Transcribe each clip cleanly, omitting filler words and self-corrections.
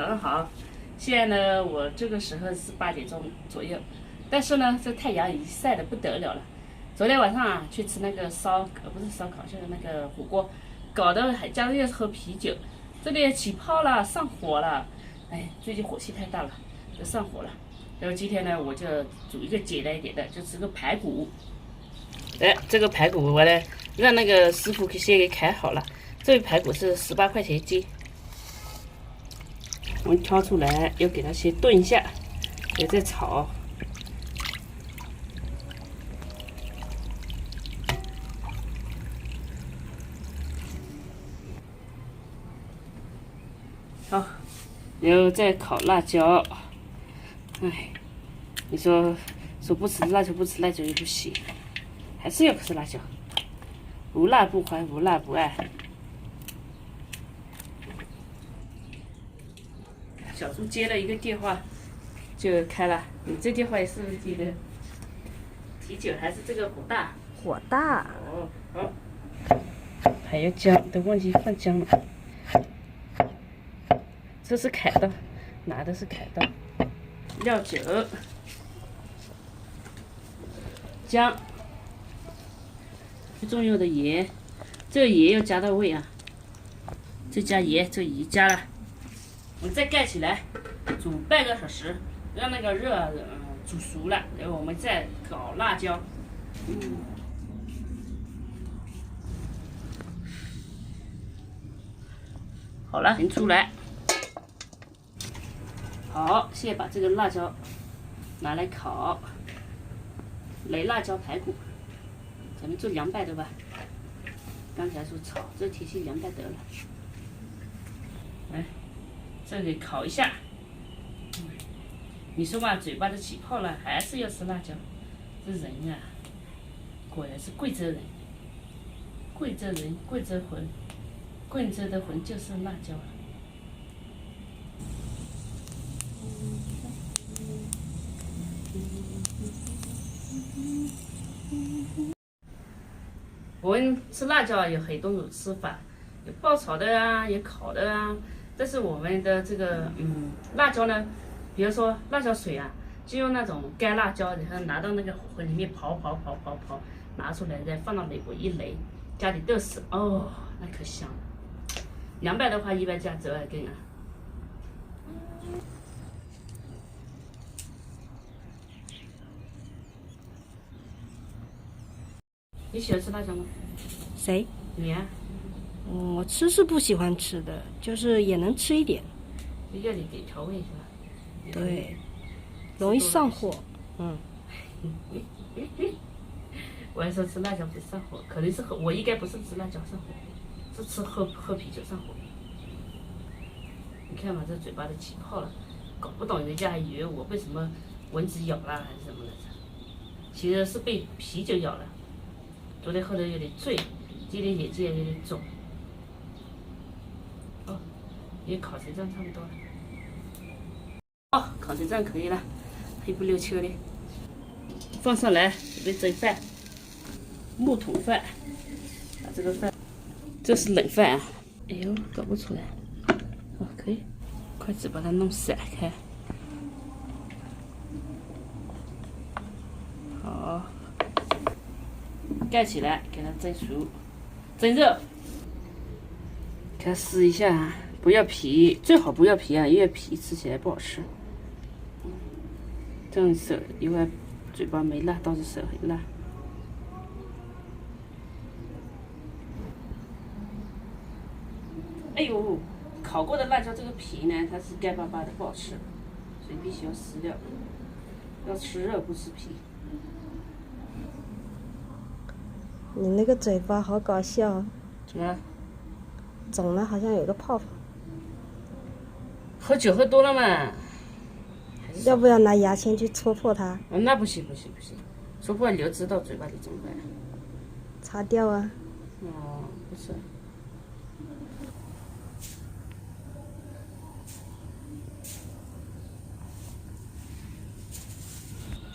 早上好。现在呢，我这个时候是8点钟左右，但是呢，这太阳已经晒得不得了了。昨天晚上啊，去吃那个不是烧烤，就是那个火锅，搞得还加上又是喝啤酒，这里起泡了，上火了。哎，最近火气太大了，就上火了。然后今天呢，我就煮一个简单一点的，就吃个排骨。哎，这个排骨我呢，让那个师傅先给砍好了。这个排骨是18块钱一斤。我们挑出来，要给它先炖一下，也再炒。好，然后再烤辣椒。哎，你说不吃辣椒，不吃辣椒也不行，还是要吃辣椒。无辣不欢，无辣不爱。小猪接了一个电话，就开了。你这电话也是接的？啤酒还是这个火大？火大。哦，好。还有姜，都忘记放姜了。这是砍刀，拿的是砍刀。料酒、姜，最重要的盐，这个盐要加到位啊。这加盐，这盐加了。我们再盖起来，煮半个小时，让那个肉煮熟了，然后我们再搞辣椒。好了，盛出来。好，现在把这个辣椒拿来烤，雷辣椒排骨，咱们做凉拌的吧。刚才说炒，这天气凉拌得了。来。这给烤一下，你说嘛，嘴巴都起泡了，还是要吃辣椒。这人啊，果然是贵州人，贵州人，贵州魂，贵州的魂就是辣椒。我们吃辣椒有很多种吃法，有爆炒的啊，有烤的啊。但是我们的这个辣椒呢，比如说辣椒水啊，就用那种干辣椒，然后拿到那个火里面刨，拿出来再放到美国一擂，加点豆豉，哦，那可香了。凉拌的话一般加折耳根啊。你喜欢吃辣椒吗？谁？你啊？我吃是不喜欢吃的，就是也能吃一点。要你给调味是吧？对，容易上火。我还说吃辣椒不上火，可能是我应该不是吃辣椒上火，是吃喝啤酒上火。你看嘛，这嘴巴都起泡了，搞不懂人家还以为我被什么蚊子咬了还是什么来着，其实是被啤酒咬了。昨天喝的有点醉，今天眼睛也有点肿。哦，也烤成这样差不多了。哦，烤成这样可以了，黑不溜秋的。放上来，准备蒸饭。木桶饭，把这个饭，这是冷饭啊。哎呦，搞不出来。哦，可以，筷子把它弄散开。好，盖起来，给它蒸熟。蒸肉，给它撕一下啊，不要皮，最好不要皮啊，因为皮吃起来不好吃。这样手一会儿嘴巴没辣，倒是手很辣。哎呦，烤过的辣椒这个皮呢，它是干巴巴的，不好吃，所以必须要撕掉。要吃肉不吃皮。你那个嘴巴好搞笑啊！怎么？肿了，好像有个泡泡。喝酒喝多了嘛？要不要拿牙签去戳破它？那不行，戳破流汁到嘴巴里怎么办？擦掉啊！哦，不是。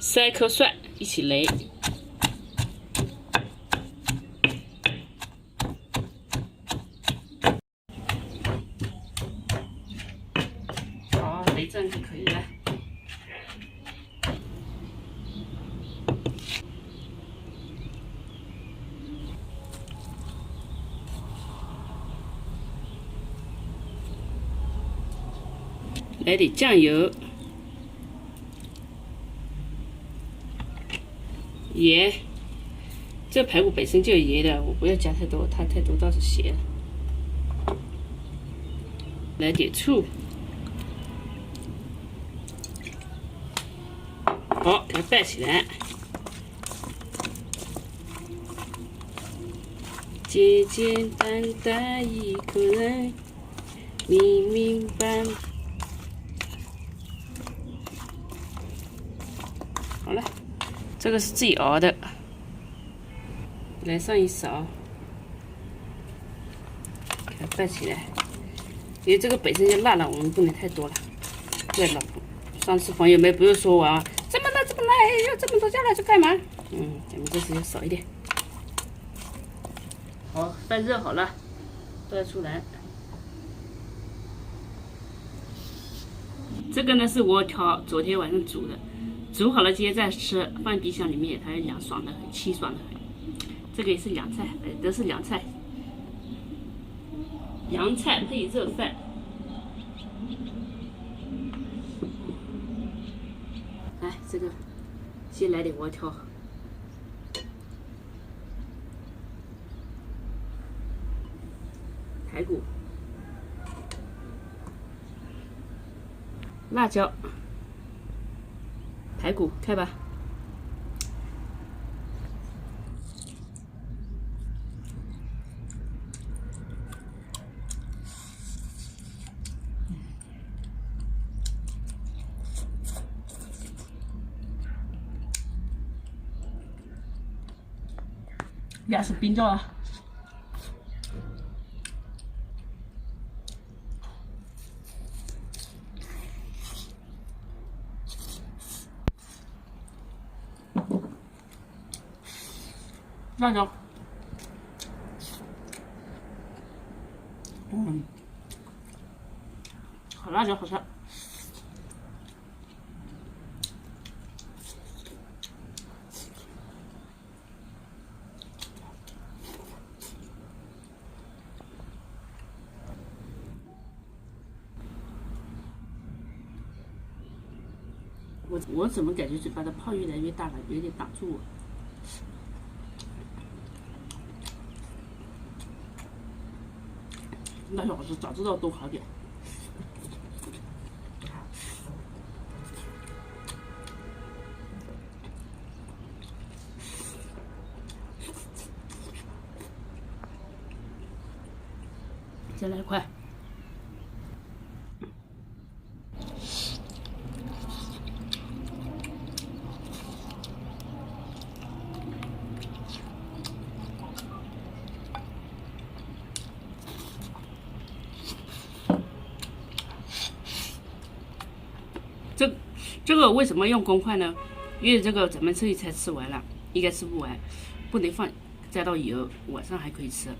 3颗蒜一起擂。这样就可以了。来点酱油、盐。这排骨本身就有盐的，我不要加太多，它太多倒是咸。来点醋。好，给它拌起来。简简单单一个人，明明白。好了，这个是自己熬的，来上一勺，给它拌起来。因为这个本身就辣了，我们不能太多了。对了，上次朋友们不是说我啊，这么辣，要这么多加来是干嘛？咱们这次要少一点。好，饭热好了，倒出来。这个呢是我昨天晚上煮的，煮好了今天再吃，放冰箱里面它凉爽的很，清爽的很。这个也是凉菜，都是凉菜。洋菜配热饭，来这个先来点窝条，排骨，辣椒，排骨，开吧。俩是冰椒啊，辣椒，好辣椒，好吃。我怎么感觉嘴巴的泡越来越大了，有点挡住我。那小子早知道多好点。再来一块。这个为什么用公筷呢？因为这个咱们这一餐吃完了，应该吃不完，不能放再到以后，晚上还可以吃。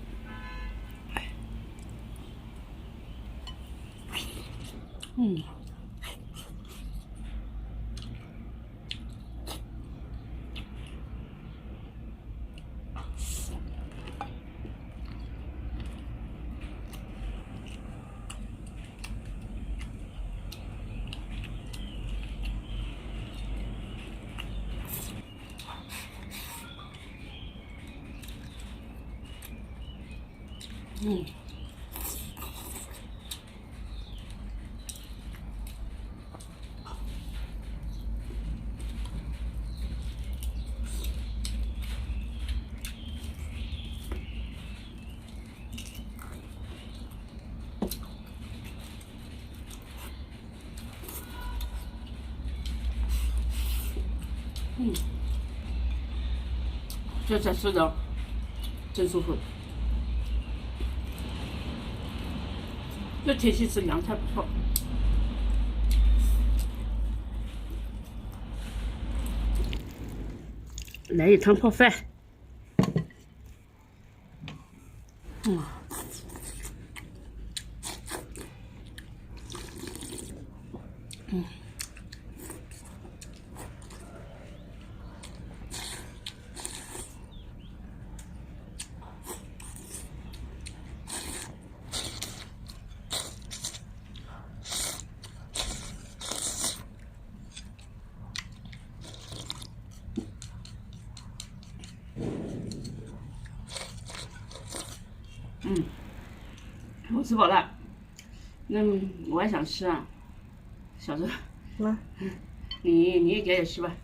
这才吃的真舒服。这天气吃凉菜不错。来一汤泡饭。我吃饱了，那我还想吃啊，小周，那你也给点吃吧。